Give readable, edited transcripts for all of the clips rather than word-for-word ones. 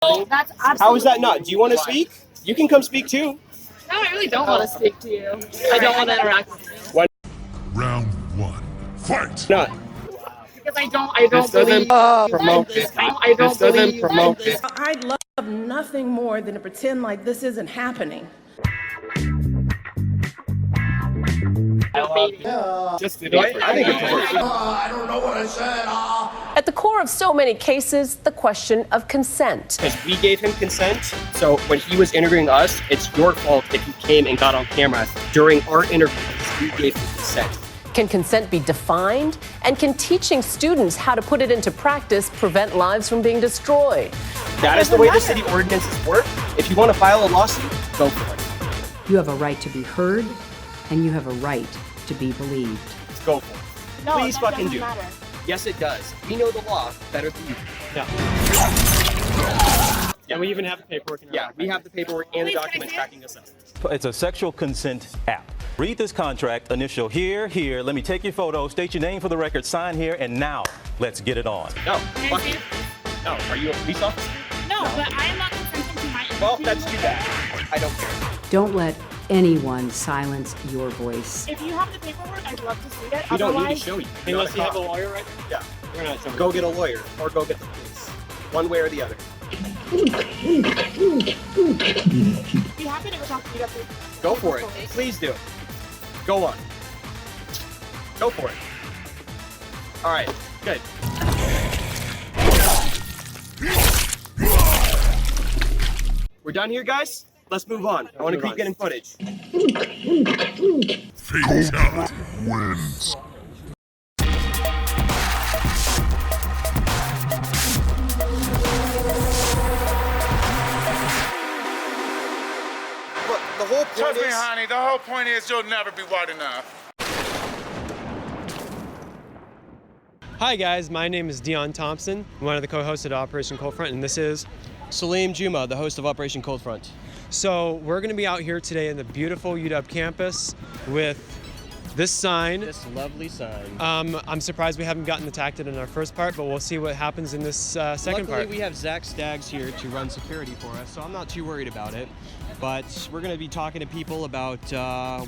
That's absolutely. How is that not? Do you want to speak? You can come speak too. No, I really don't want to speak to you. I don't want to interact with you. Why Round one, fight! not? Because I don't believe promote this. I don't believe promote this. I'd love nothing more than to pretend like this isn't happening. Just I think it's worse. I don't know what I said. At the core of so many cases, the question of consent. Because we gave him consent, so when he was interviewing us, it's your fault if he came and got on camera during our interview because we gave him consent. Can consent be defined? And can teaching students how to put it into practice prevent lives from being destroyed? That is the way the city ordinances work. If you want to file a lawsuit, go for it. You have a right to be heard, and you have a right to be believed. Go for it. No, Please that fucking doesn't do. matter. Yes, it does. We know the law better than you. Yeah. And we even have the paperwork. Yeah, we have the paperwork and the documents backing us up. It's a sexual consent app. Read this contract, initial here, here. Let me take your photo, state your name for the record, sign here, and now let's get it on. No, fuck you. No, are you a police officer? No, but I am not consenting to my interview. Well, that's too bad. I don't care. Don't let anyone silence your voice. If you have the paperwork, I'd love to see it. We don't need to Otherwise, show you. Unless you have a lawyer, right? Yeah. We're not showing. Go get a lawyer or go get the police. One way or the other. I'd be happy to go talk to you after. Go for it. Please do. Go on. Go for it. All right. Good. We're done here, guys? Let's move on. I want to keep getting footage. Fatality wins. Look, the whole point Trust me, is... honey, the whole point is you'll never be white enough. Hi guys, my name is Dion Thompson. I'm one of the co-hosts at OperationColdFront, and this is Salim Juma, the host of OperationColdFront. So we're going to be out here today in the beautiful UW campus with this sign. This lovely sign. I'm surprised we haven't gotten attacked in our first part, but we'll see what happens in this second Luckily, part. we have Zach Staggs here to run security for us, so I'm not too worried about it. But we're going to be talking to people about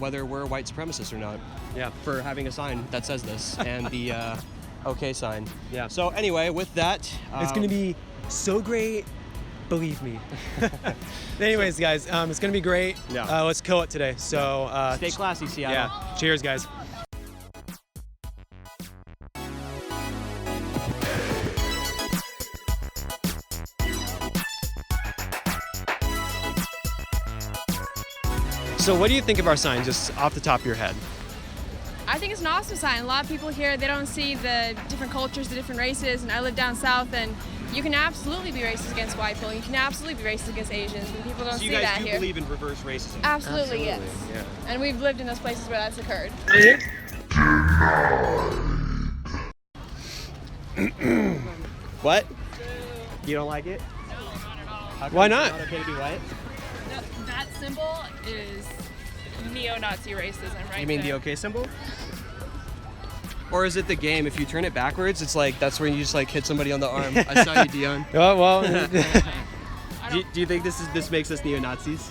whether we're white supremacists or not. Yeah. For having a sign that says this and the OK sign. Yeah. So anyway, with that, It's going to be so great. Believe me. Anyways, guys, it's gonna be great. Yeah. Let's kill it today. So stay classy, Seattle. Yeah. Cheers, guys. So, what do you think of our sign, just off the top of your head? I think it's an awesome sign. A lot of people here, they don't see the different cultures, the different races, and I live down south, and you can absolutely be racist against white people. You can absolutely be racist against Asians, and people don't So see you guys that do here. believe in reverse racism? Absolutely, yes. Yeah. And we've lived in those places where that's occurred. What? You don't like it? Why not? It's not okay to be white? That symbol is neo-Nazi racism, right? You mean the OK symbol? Or is it the game? If you turn it backwards, it's like that's where you just like hit somebody on the arm. I saw you, Dion. Oh, well. Do you think this makes us neo-Nazis?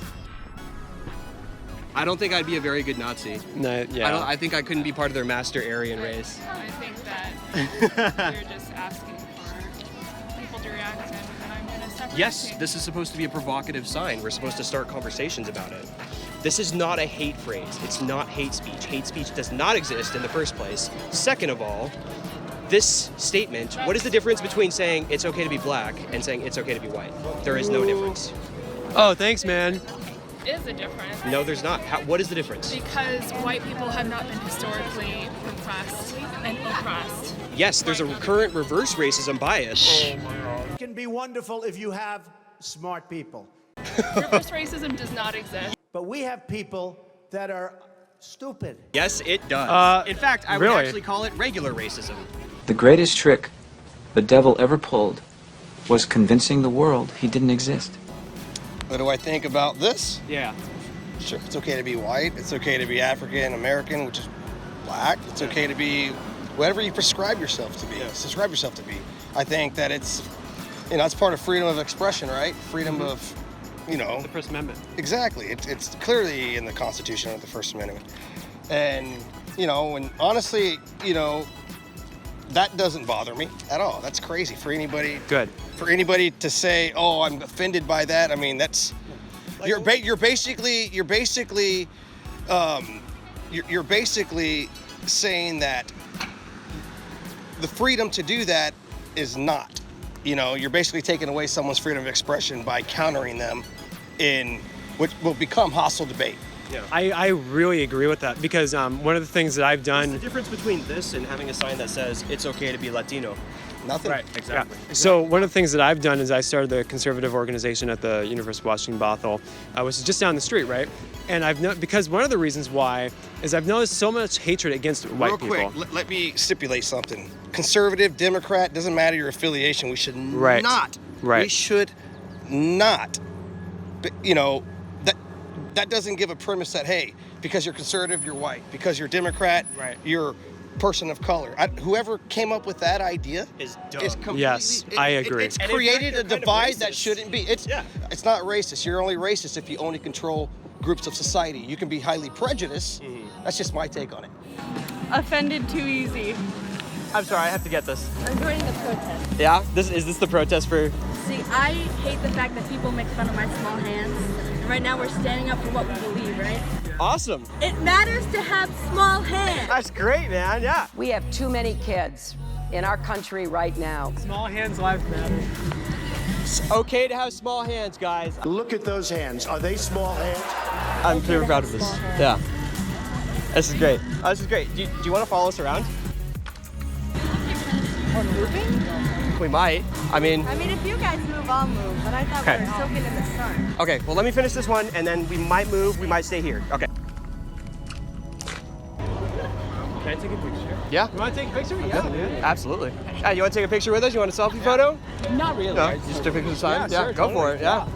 I don't think I'd be a very good Nazi. No, yeah. I think I couldn't be part of their master Aryan race. I think that you're just asking for people to react, and I'm going to stop Yes, reacting. this is supposed to be a provocative sign. We're supposed to start conversations about it. This is not a hate phrase. It's not hate speech. Hate speech does not exist in the first place. Second of all, this statement, what is the difference between saying it's okay to be black and saying it's okay to be white? There is no difference. Oh, thanks, man. Is a difference. No, there's not. What is the difference? Because white people have not been historically repressed and oppressed. Yes, there's a current reverse racism bias. It can be wonderful if you have smart people. Reverse racism does not exist. But we have people that are stupid. Yes, it does. In fact, I would really? actually call it regular racism. The greatest trick the devil ever pulled was convincing the world he didn't exist. What do I think about this? Yeah. Sure, it's okay to be white. It's okay to be African American, which is black. It's okay to be whatever you prescribe yourself to be. Subscribe yourself to be. I think that it's You know, it's part of freedom of expression, right? Freedom of, you know. The First Amendment. Exactly. It's clearly in the Constitution of the First Amendment. And, you know, and honestly, you know, that doesn't bother me at all. That's crazy for anybody. Good. For anybody to say, "Oh, I'm offended by that." I mean, that's you're basically saying that the freedom to do that is not. You know, you're basically taking away someone's freedom of expression by countering them in what will become hostile debate. Yeah. I really agree with that because one of the things that I've done. What's the difference between this and having a sign that says it's okay to be Latino? Nothing. Right, exactly. Yeah. So one of the things that I've done is I started the conservative organization at the University of Washington Bothell, which is just down the street, right? And because one of the reasons why is I've noticed so much hatred against white people. Real quick, let me stipulate something. Conservative, Democrat, doesn't matter your affiliation. We should Right. not. Right. We should not. But, you know, that doesn't give a premise that, hey, because you're conservative, you're white. Because you're Democrat, right. You're person of color. Whoever came up with that idea is dumb. completely, Yes, I agree. It's created a divide that shouldn't be. It's not racist. You're only racist if you only control groups of society. You can be highly prejudiced. That's just my take on it. Offended too easy. I'm sorry, I have to get this. I'm joining the protest. Yeah? Is this the protest for... See, I hate the fact that people make fun of my small hands. And right now we're standing up for what we believe, right? Awesome. It matters to have small hands. That's great, man, yeah. We have too many kids in our country right now. Small hands, lives matter. It's okay to have small hands, guys. Look at those hands. Are they small hands? I'm super proud of this. Yeah. This is great. This is great. Do you want to follow us around? We're moving? We might. I mean, if you guys move, I'll move. But I thought we were soaking in the sun. okay, well, let me finish this one, and then we might move. We might stay here. Okay. Can I take a picture? Yeah. You want to take a picture? Yeah, man. Absolutely. Hey, you want to take a picture with us? You want a selfie photo? Not really. No, just a picture of the sign? Yeah, sure, go totally. for it, yeah.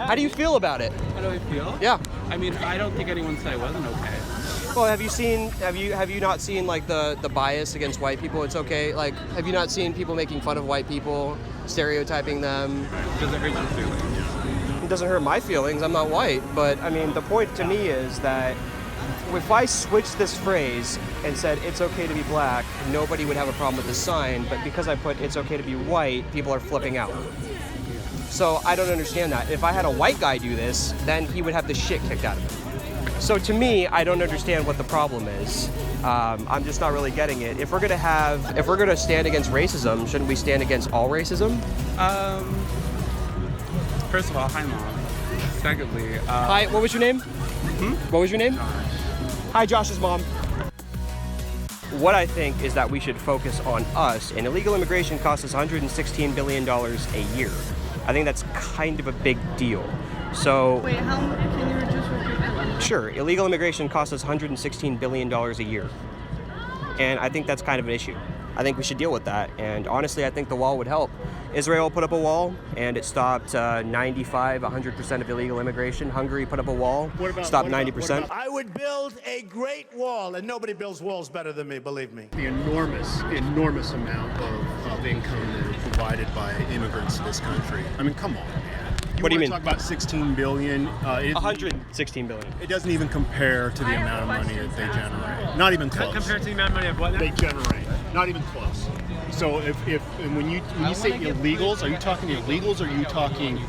How do you feel about it? How do I feel? Yeah. I mean, I don't think anyone said I wasn't okay. Well, have you not seen like the bias against white people? It's okay. Like, have you not seen people making fun of white people, stereotyping them? Does it hurt your feelings? It doesn't hurt my feelings. I'm not white, but I mean, the point to me is that if I switched this phrase and said it's okay to be black, nobody would have a problem with the sign. But because I put it's okay to be white, people are flipping out. So I don't understand that. If I had a white guy do this, then he would have the shit kicked out of him. So to me, I don't understand what the problem is. I'm just not really getting it. If we're gonna stand against racism, shouldn't we stand against all racism? First of all, hi mom. Secondly, hi. What was your name? What was your name? Hi, Josh's mom. What I think is that we should focus on us, and illegal immigration costs us $116 billion a year. I think that's kind of a big deal. So. Wait, can you just repeat that? Sure, illegal immigration costs us $116 billion a year. And I think that's kind of an issue. I think we should deal with that. And honestly, I think the wall would help. Israel put up a wall, and it stopped 100% of illegal immigration. Hungary put up a wall, stopped 90%. I would build a great wall, and nobody builds walls better than me, believe me. The enormous amount of income that is provided by immigrants to this country. I mean, come on, man. What do you mean? Talk about 16 billion. 116 billion. It doesn't even compare to the amount of money that they generate. Not even close. Compared to the amount of money of what? They generate. Not even close. So when you say illegals, are you talking illegals or are you talking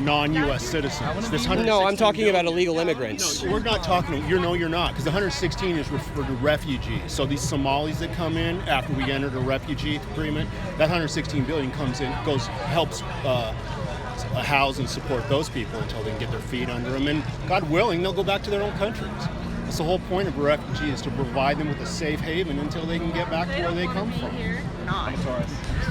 non-U.S. citizens? No, I'm talking about illegal immigrants. No, we're not talking. You're not, because the 116 is referred to refugees. So these Somalis that come in after we entered a refugee agreement, that 116 billion comes in, helps house and support those people until they can get their feet under them, and God willing, they'll go back to their own countries. That's the whole point of a refugee, is to provide them with a safe haven until they can get back to where they come from. I'm sorry.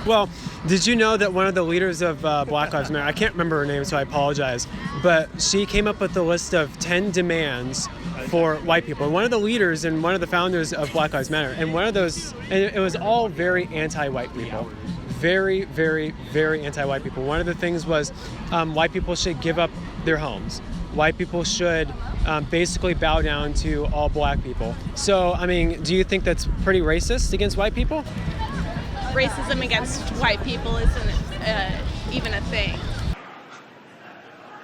Well, did you know that one of the leaders of Black Lives Matter, I can't remember her name, so I apologize, but she came up with a list of 10 demands for white people. One of the leaders and one of the founders of Black Lives Matter, and one of those, and it was all very anti-white people. Very, very, very anti-white people. One of the things was white people should give up their homes. White people should basically bow down to all black people. So, I mean, do you think that's pretty racist against white people? racism against white people isn't even a thing.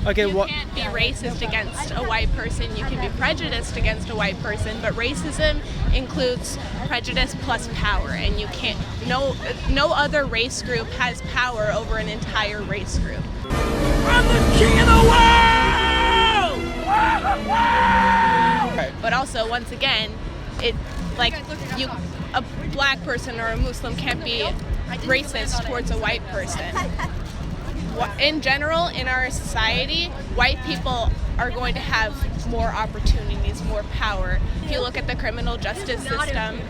Okay, You can't be racist against a white person. You can be prejudiced against a white person, but racism includes prejudice plus power, and you can't. No other race group has power over an entire race group. I'm the king of the world! But also, once again, a black person or a Muslim can't be racist towards a white person. In general, in our society, white people are going to have more opportunities, more power. If you look at the criminal justice system,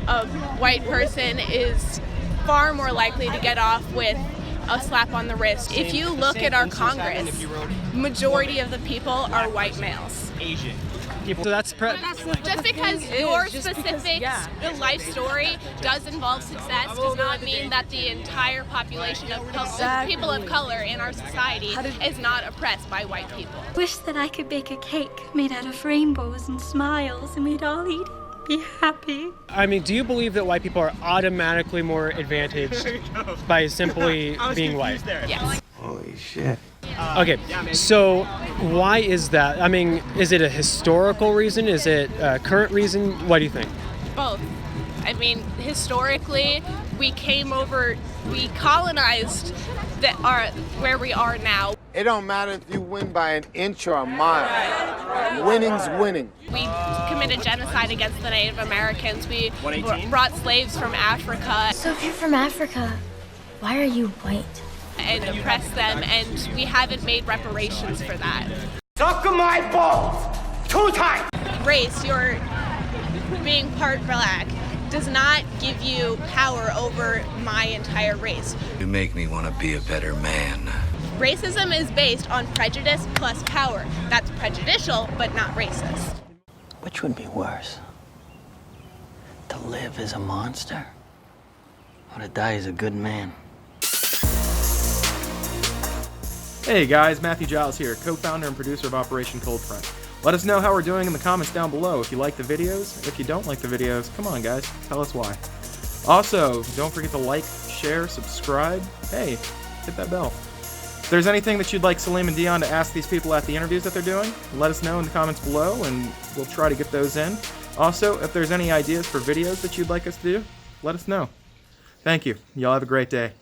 a white person is far more likely to get off with a slap on the wrist. If you look at our Congress, majority of the people are white males. Asian. So that's Just because your specific life story does involve success does not mean that the entire population of people of color in our society is not oppressed by white people. Wish that I could bake a cake made out of rainbows and smiles and we'd all eat it, be happy. I mean, do you believe that white people are automatically more advantaged by simply being white? Yes. Holy shit. Okay, so why is that? I mean, is it a historical reason? Is it a current reason? What do you think? Both. I mean, historically, we colonized where we are now. It don't matter if you win by an inch or a mile. Winning's winning. We committed genocide against the Native Americans. We brought slaves from Africa. So if you're from Africa, why are you white? And oppressed them, and we haven't made reparations for that. Suck my balls 2 times! Race, you're being part black, does not give you power over my entire race. You make me want to be a better man. Racism is based on prejudice plus power. That's prejudicial, but not racist. Which would be worse? To live as a monster? Or to die as a good man? Hey guys, Matthew Giles here, co-founder and producer of OperationColdFront. Let us know how we're doing in the comments down below. If you like the videos, if you don't like the videos, come on guys, tell us why. Also, don't forget to like, share, subscribe. Hey, hit that bell. If there's anything that you'd like Salim and Dion to ask these people at the interviews that they're doing, let us know in the comments below and we'll try to get those in. Also, if there's any ideas for videos that you'd like us to do, let us know. Thank you. Y'all have a great day.